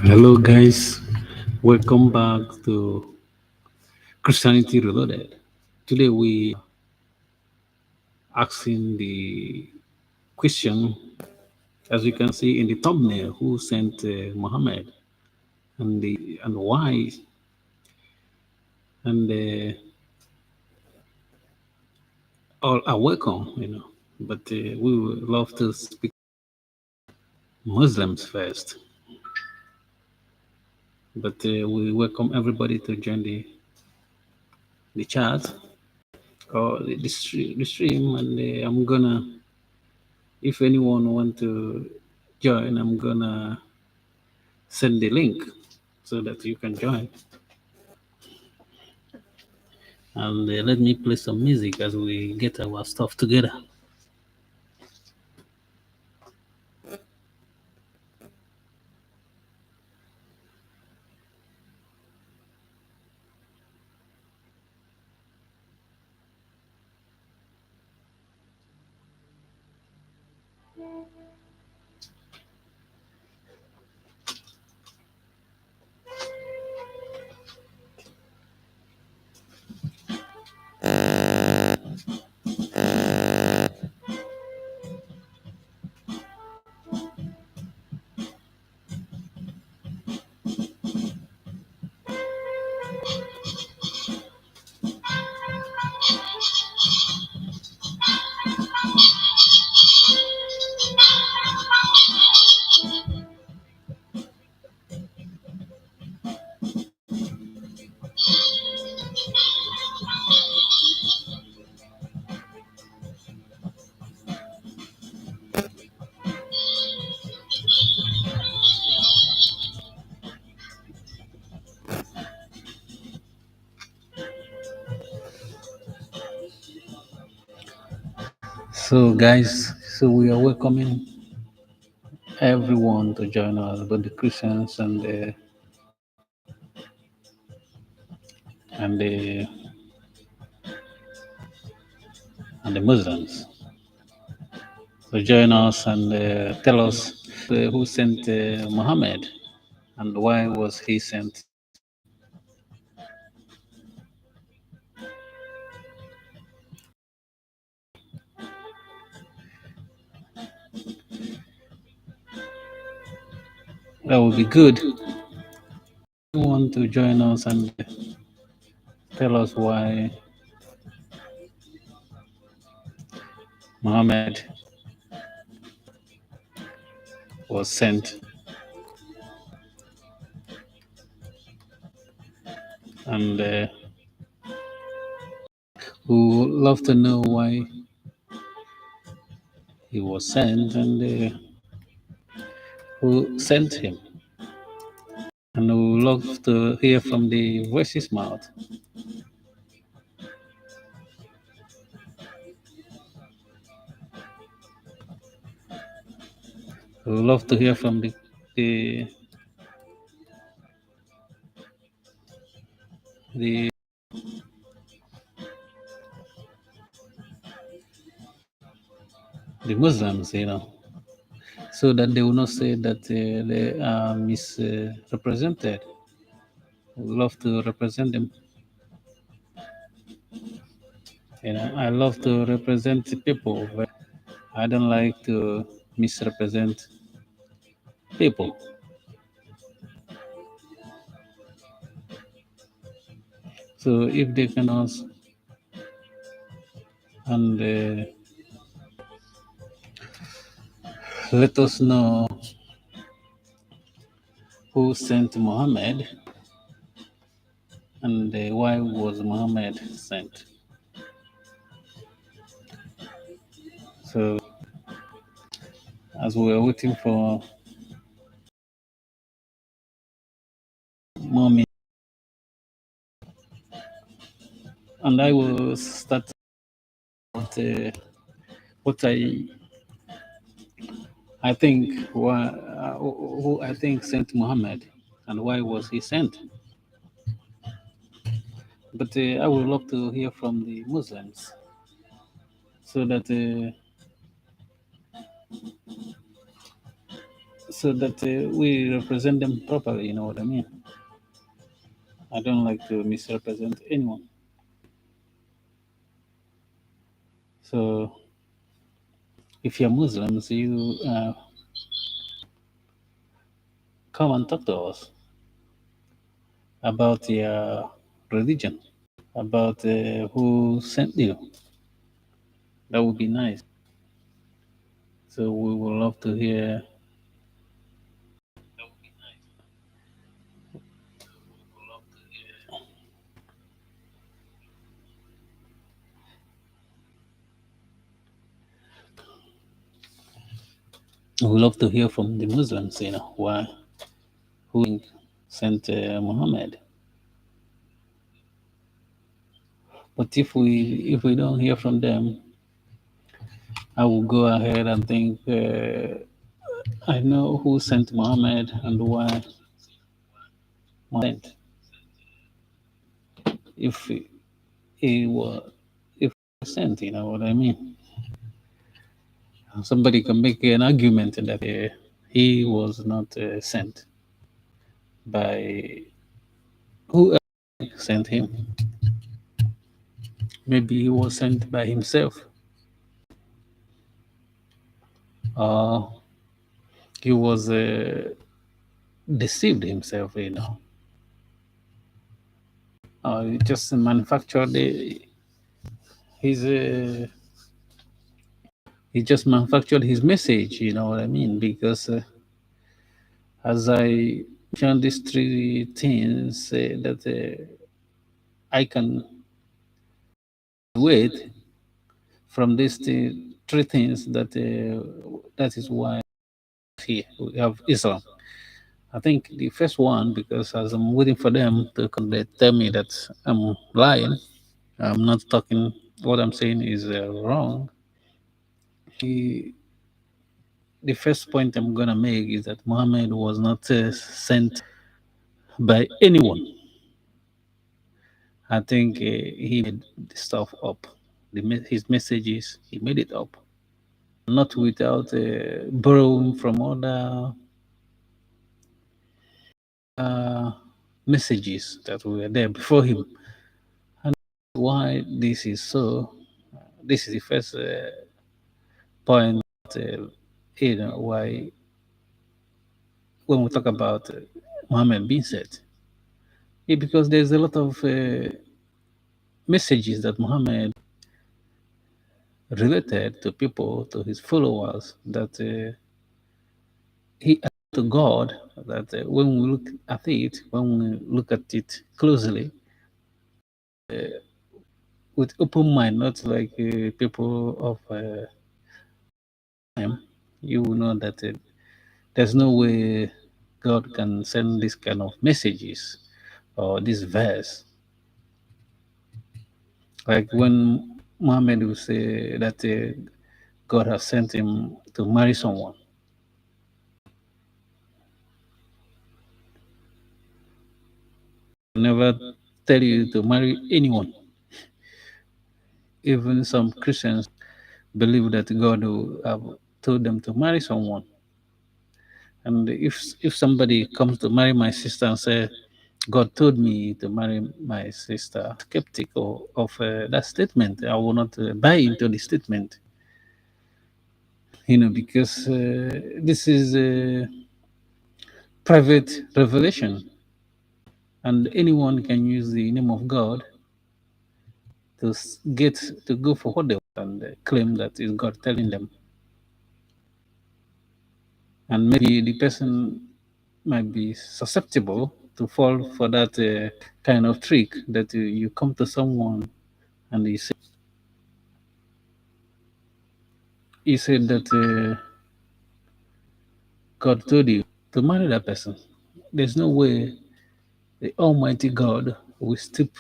Hello, guys. Welcome back to Christianity Reloaded. Today, we asking the question, as you can see in the thumbnail, who sent Muhammad and why, and all are welcome, But we would love to speak Muslims first. But we welcome everybody to join the chat or the stream, and I'm gonna, if anyone want to join, I'm gonna send the link so that you can join. And let me play some music as we get our stuff together. So, guys, so we are welcoming everyone to join us, both the Christians and the Muslims. So join us and tell us who sent Muhammad and why was he sent. That would be good. You want to join us and tell us why Muhammad was sent, and we would love to know why he was sent and who sent him. And we would love to hear from the voice's mouth. We would love to hear from the the Muslims, so that they will not say that they are misrepresented. We love to represent them. I love to represent the people, but I don't like to misrepresent people. So if they can ask and let us know who sent Muhammad and why was Muhammad sent. So as we are waiting for more minutes, and I will start with what I think who I think sent Muhammad and why was he sent. But I would love to hear from the Muslims so that so that we represent them properly. You know what I mean? I don't like to misrepresent anyone. So if you're Muslims, you come and talk to us about your religion, about who sent you. That would be nice. So we would love to hear. We would love to hear from the Muslims. You know why who sent Muhammad. But if we don't hear from them, I will go ahead and think I know who sent Muhammad and why sent. If he was if he was sent, you know what I mean. Somebody can make an argument that he was not sent by who sent him. Maybe he was sent by himself, or he was deceived himself. You know, he just manufactured his. He just manufactured his message. You know what I mean? Because as I mentioned, these three things that I can wait from these three things that is why here we have Islam. I think the first one, because as I'm waiting for them to come, they tell me that I'm lying. I'm not talking. What I'm saying is wrong. The, the first point I'm gonna make is that Muhammad was not sent by anyone. I think he made the stuff up. His messages, he made it up, not without borrowing from other uh, messages that were there before him. And why this is so, this is the first point, why when we talk about Muhammad being sent, because there's a lot of messages that Muhammad related to people, to his followers, that he asked to God, that when we look at it, when we look at it closely, with open mind, not like people of time, you will know that there's no way God can send this kind of messages or this verse. Like when Muhammad will say that God has sent him to marry someone. Never tell you to marry anyone. Even some Christians believe that God will have told them to marry someone. And if somebody comes to marry my sister and say, God told me to marry my sister, skeptical of that statement. I will not buy into the statement, because this is a private revelation, and anyone can use the name of God to get to go for what they want and claim that is God telling them. And maybe the person might be susceptible to fall for that kind of trick that you come to someone and he said that God told you to marry that person. There's no way the Almighty God will stoop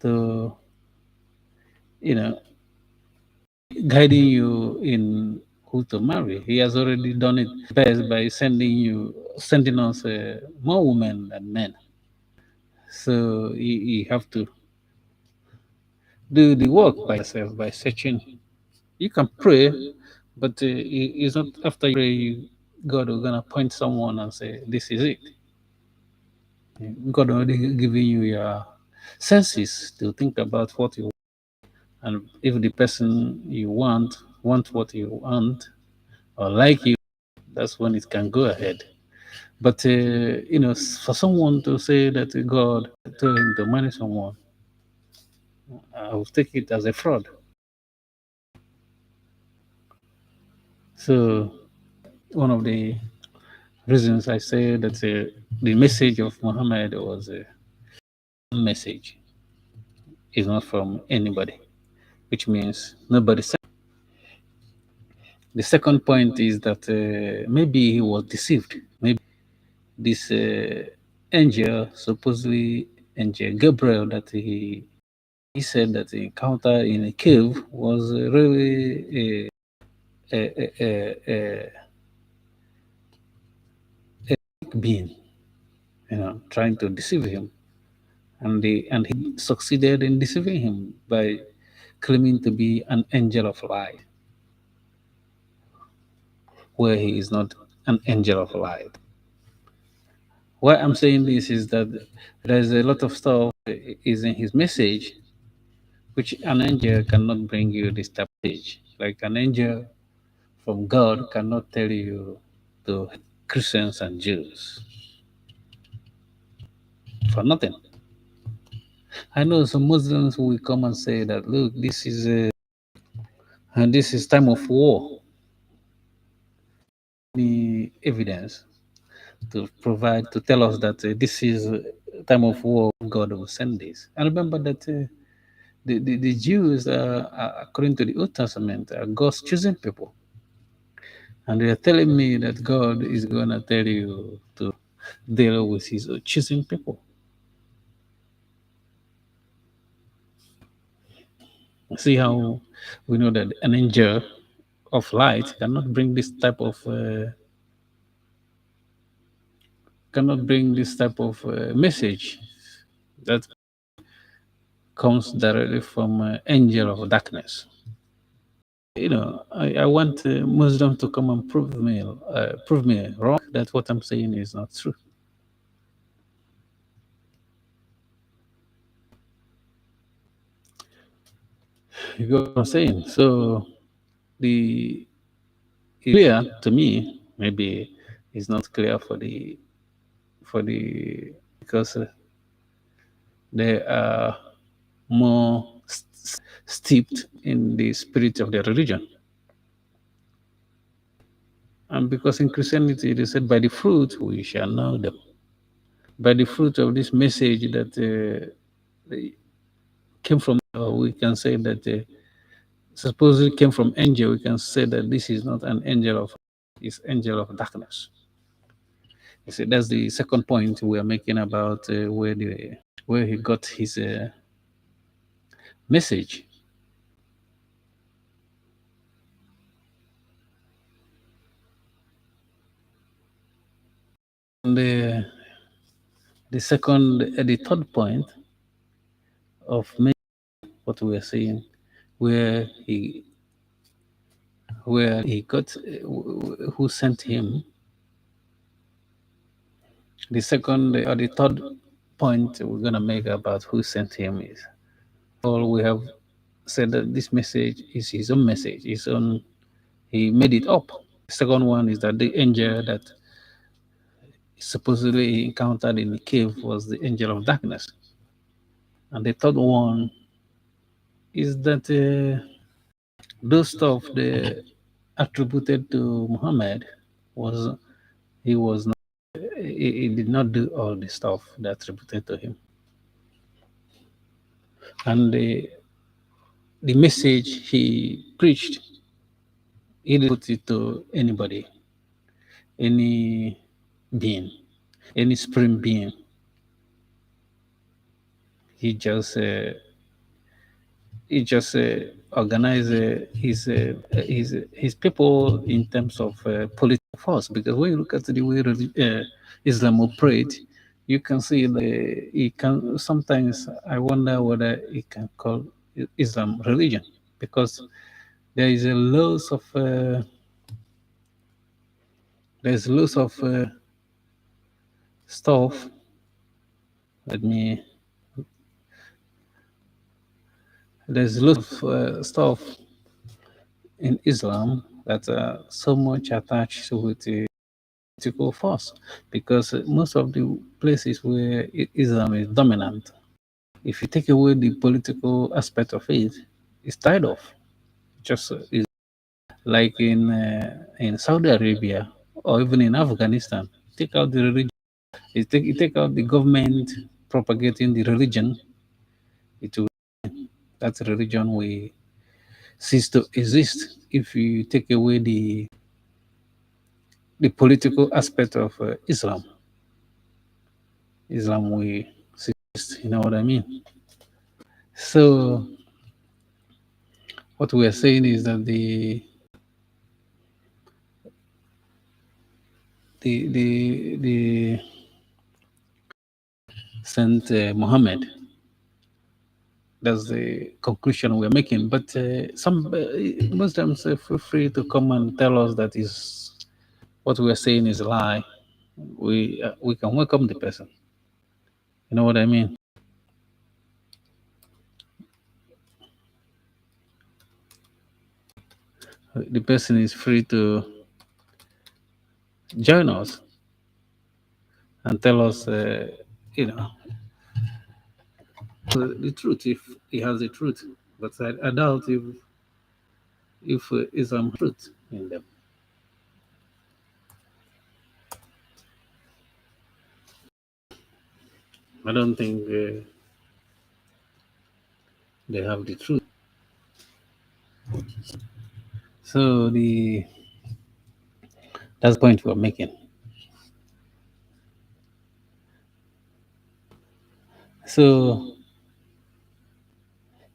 to, you know, guiding you in who to marry. He has already done it best by sending us more women than men. So you have to do the work by yourself by searching. You can pray, But it's not after you pray, God will gonna point someone and say, "This is it." God already giving you your senses to think about what you want. And if the person you want what you want or like you, that's when it can go ahead. But for someone to say that God told him to marry someone, I will take it as a fraud. So one of the reasons I say that the message of Muhammad was a message, is not from anybody, which means nobody said. The second point is that maybe he was deceived. Maybe this angel, supposedly angel Gabriel, that he said that he encountered in a cave was really a being, trying to deceive him, and he succeeded in deceiving him by claiming to be an angel of light, where he is not an angel of light. Why I'm saying this is that there's a lot of stuff is in his message which an angel cannot bring you this type of message. Like an angel from God cannot tell you to Christians and Jews for nothing. I know some Muslims will come and say that look, this is time of war. The evidence to provide to tell us that this is time of war. God will send this. And remember that the Jews, according to the Old Testament, are God's chosen people. And they are telling me that God is going to tell you to deal with his chosen people. See how we know that an angel of light cannot bring this type of message that comes directly from angel of darkness. I want Muslims to come and prove me wrong that what I'm saying is not true. You get what I'm saying? So the it's clear to me. Maybe it's not clear for the because they are more steeped in the spirit of their religion, and because in Christianity they said, "By the fruit we shall know them." By the fruit of this message that came from, we can say that suppose it came from angel, we can say that this is not an angel of, it's angel of darkness. You see, that's the second point we are making about where he got his message. And the third point of what we are saying, where he got who sent him. The second or the third point we're gonna make about who sent him is all we have said that this message is his own message, his own. He made it up. The second one is that the angel that supposedly he encountered in the cave was the angel of darkness. And the third one is that those stuff they attributed to Muhammad was he was not he did not do all the stuff that attributed to him. And the message he preached, he didn't put it to anybody, any being, any supreme being. He just organize his people in terms of political force. Because when you look at the way Islam operate, you can see he can sometimes I wonder whether he can call Islam religion, because there is a loss of there's lots of stuff. Let me. There's lots of stuff in Islam that are so much attached with the political force, because most of the places where Islam is dominant, if you take away the political aspect of it, it's tied off. Just is like in Saudi Arabia or even in Afghanistan. Take out the religion. You take out the government propagating the religion. It will, that religion will cease to exist if you take away the political aspect of Islam. Islam will cease. You know what I mean? So what we are saying is that the Saint Muhammad. That's the conclusion we're making. But some Muslims feel free to come and tell us that is what we are saying is a lie. We can welcome the person. You know what I mean? The person is free to join us and tell us, you know, the truth if he has the truth. But I doubt if Islam has truth in them. I don't think they have the truth. So that's the point we're making. So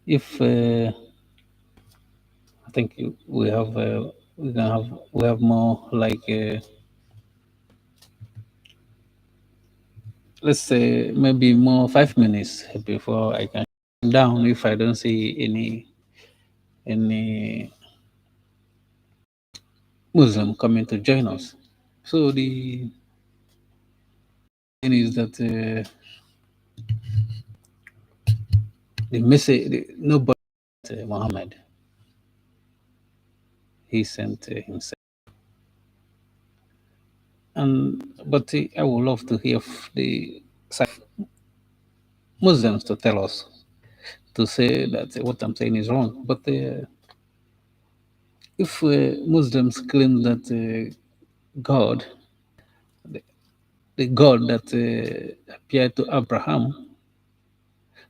if I think we have more like let's say maybe more 5 minutes before I can shut down if I don't see any Muslim coming to join us. So the thing is that the message nobody Muhammad he sent himself, and but I would love to hear the Muslims to tell us to say that what I'm saying is wrong. But if Muslims claim that God, the God that appeared to Abraham,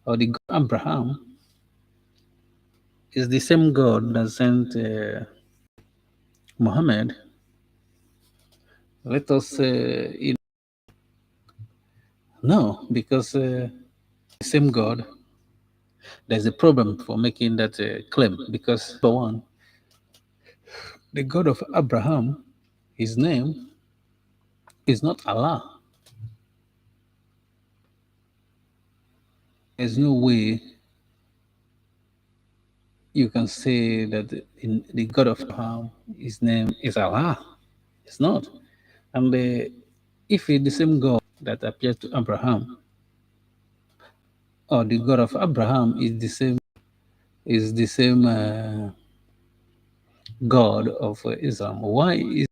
or the God Abraham, is the same God that sent Muhammad, let us no, because the same God, there's a problem for making that claim. Because, for one, the God of Abraham, his name is not Allah. There's no way you can say that in the God of Abraham, his name is Allah. It's not. And if it's the same God that appeared to Abraham, or the God of Abraham is the same God of Islam, why is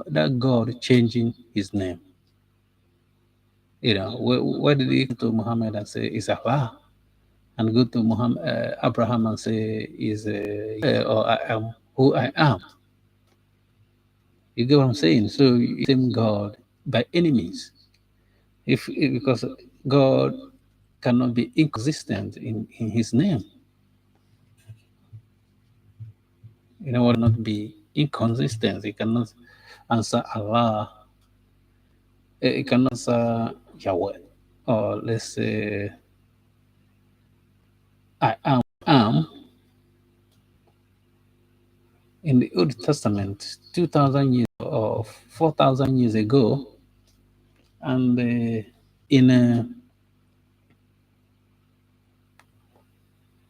that God changing his name? You know, why did he go to Muhammad and say is Allah, and go to Muhammad Abraham and say is or I am who I am? You get what I'm saying? So same God by any means. If because God cannot be inconsistent in his name. You know what not be inconsistent. He cannot answer Allah. He cannot answer Yahweh. Or let's say I am in the Old Testament 2000 years or 4000 years ago, and in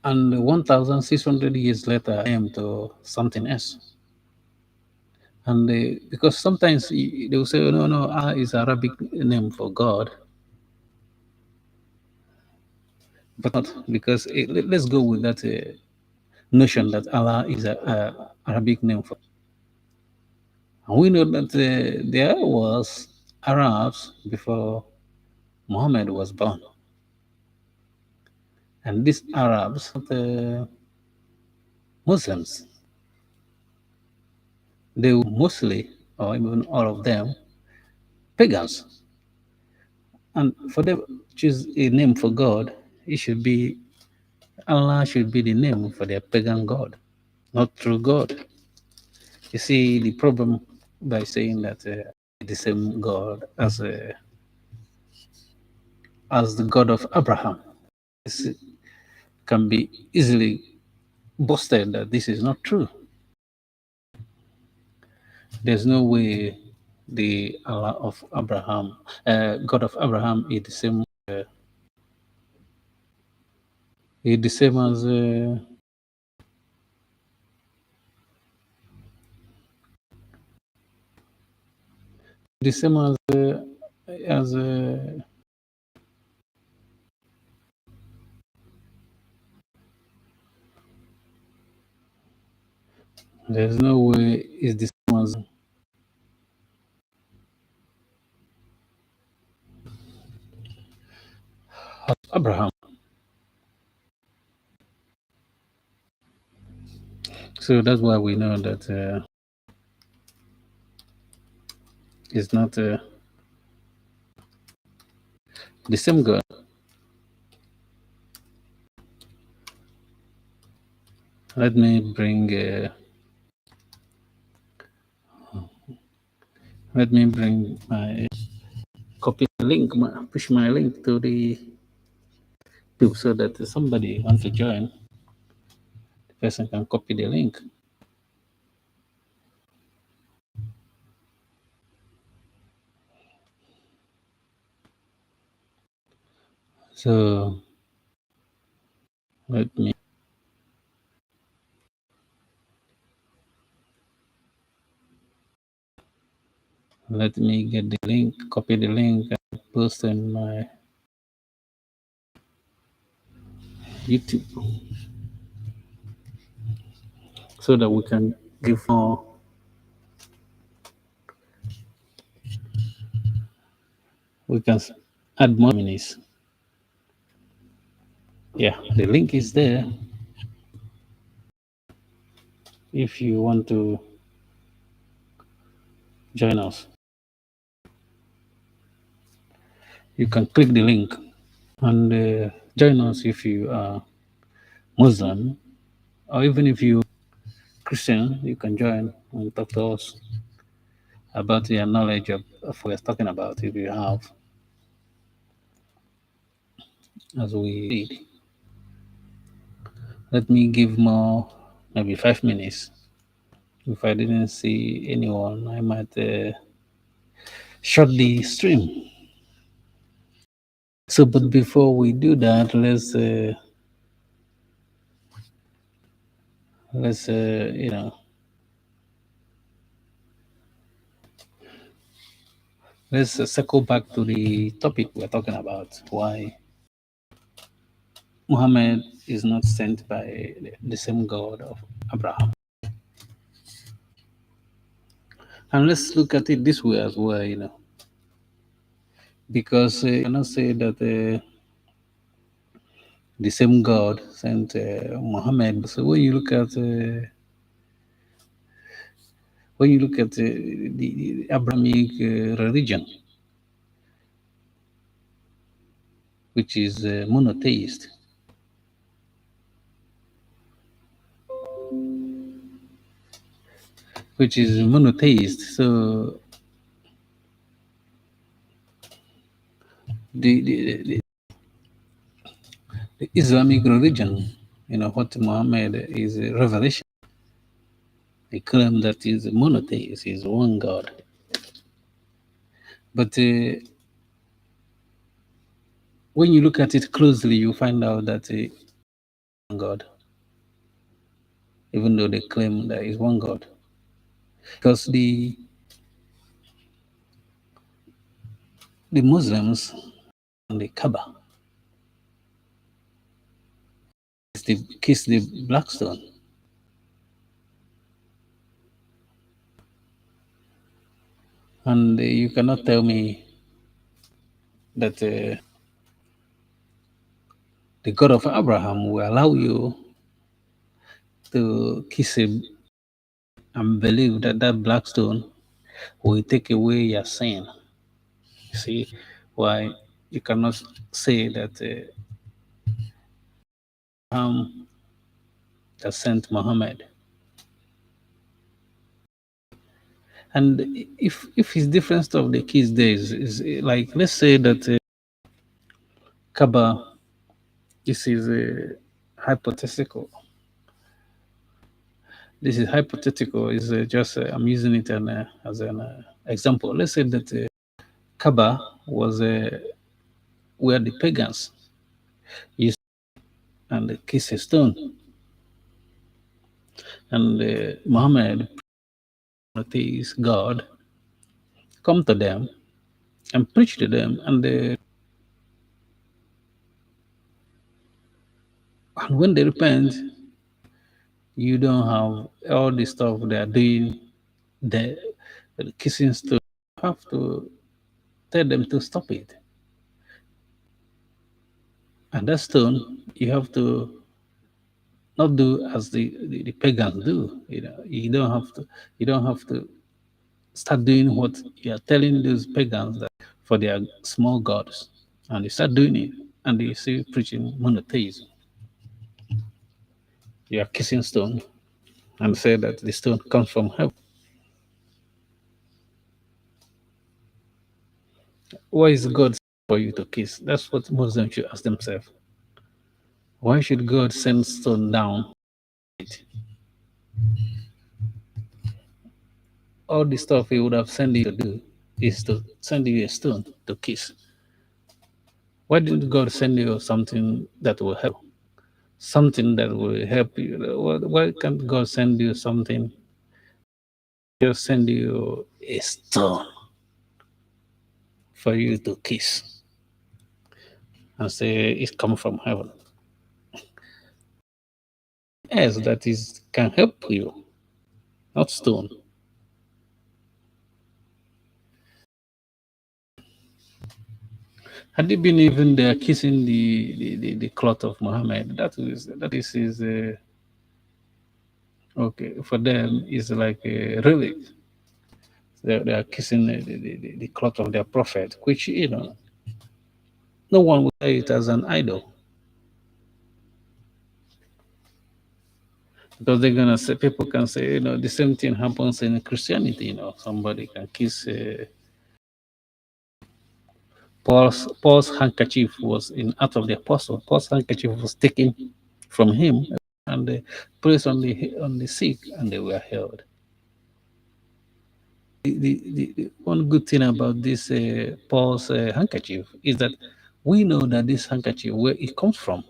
And 1,600 years later, name to something else. And because sometimes they will say, "Oh, no, no, Allah is Arabic name for God," but not because let's go with that notion that Allah is a Arabic name for. And we know that there was Arabs before Muhammad was born, and these Arabs, the Muslims, they were mostly, or even all of them, pagans. And for them to choose a name for God, it should be Allah should be the name for their pagan God, not true God. You see the problem by saying that the same God as the God of Abraham. This can be easily boasted that this is not true. There's no way the Allah of Abraham, God of Abraham, is the same as the same as there's no way it's the same as Abraham. So that's why we know that it's not the same God. Let me bring my copy the link, push my link to the people so that somebody wants to join, the person can copy the link. So let me get the link, copy the link, and post in my YouTube so that we can give more. We can add more minutes. Yeah, the link is there. If you want to join us, you can click the link and join us if you are Muslim, or even if you Christian, you can join and talk to us about your knowledge of what we're talking about if you have as we read. Let me give more, maybe 5 minutes. If I didn't see anyone, I might shut the stream. So, but before we do that, let's let's circle back to the topic we're talking about. Why Muhammad is not sent by the same God of Abraham. And let's look at it this way as well, because you cannot say that the same God sent Muhammad. So when you look at the Abrahamic religion, which is monotheist, so the the Islamic religion, what Muhammad is a revelation. They claim that is monotheist, is one God. But when you look at it closely, you find out that God, even though they claim there is one God. Because the Muslims and the Kaaba kiss the black stone. And you cannot tell me that the God of Abraham will allow you to kiss him and believe that that black stone will take away your sin. You see why you cannot say that that sent Muhammad. And if his difference of the kiss days is like, let's say that Kaaba, this is hypothetical. This is hypothetical. Is just I'm using it as an example. Let's say that Kaaba was where the pagans used and kiss a stone, and Muhammad, monotheist God, come to them and preach to them, and when they repent, you don't have all the stuff they are doing, the, the kissing stone. You have to tell them to stop it. And that stone, you have to not do as the pagans do. You don't have to start doing what you are telling those pagans that for their small gods. And they start doing it and they see preaching monotheism. You are kissing stone and say that the stone comes from heaven. Why is God for you to kiss? That's what Muslims should ask themselves. Why should God send stone down? All the stuff He would have sent you to do is to send you a stone to kiss. Why didn't God send you something that will help? Something that will help you. Why can't God send you something? Just send you a stone for you to kiss and say it's come from heaven. Yes, that is can help you, not stone. Had you been even there kissing the cloth of Muhammad, that is his okay for them is like a relic. They are kissing the cloth of their prophet, which no one would say it as an idol because they're gonna say people can say the same thing happens in Christianity. Somebody can kiss Paul's handkerchief was in Acts of the Apostle. Paul's handkerchief was taken from him and placed on the sick, and they were healed. The one good thing about this Paul's handkerchief is that we know that this handkerchief, where it comes from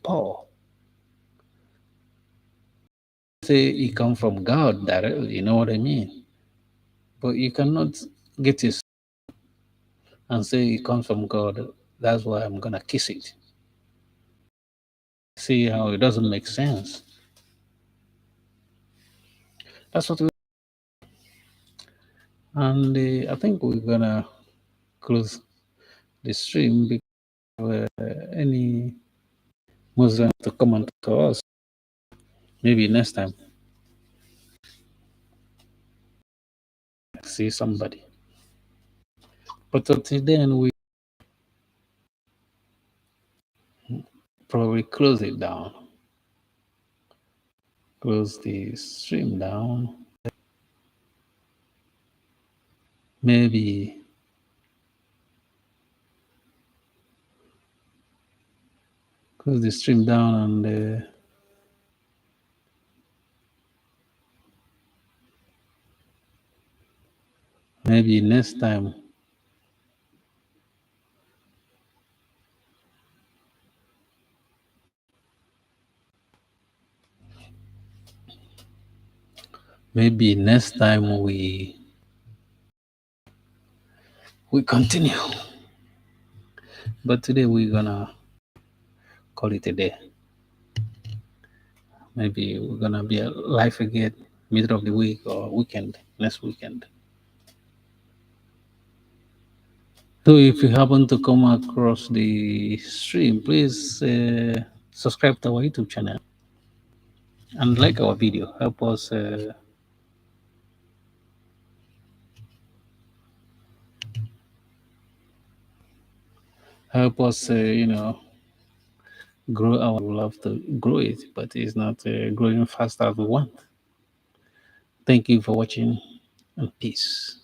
Paul. Say it comes from God directly, you know what I mean? But you cannot get it and say it comes from God. That's why I'm gonna kiss it. See how it doesn't make sense. That's what we and I think we're gonna close the stream because any Muslim to comment to us. Maybe next time see somebody. But until then, we probably close it down. Close the stream down. Maybe close the stream down and maybe next time Maybe next time we continue. But today we're gonna call it a day. Maybe we're gonna be live again middle of the week or weekend, next weekend. So if you happen to come across the stream, please subscribe to our YouTube channel and like our video. Help us, grow our. We love to grow it, but it's not growing fast as we want. Thank you for watching and peace.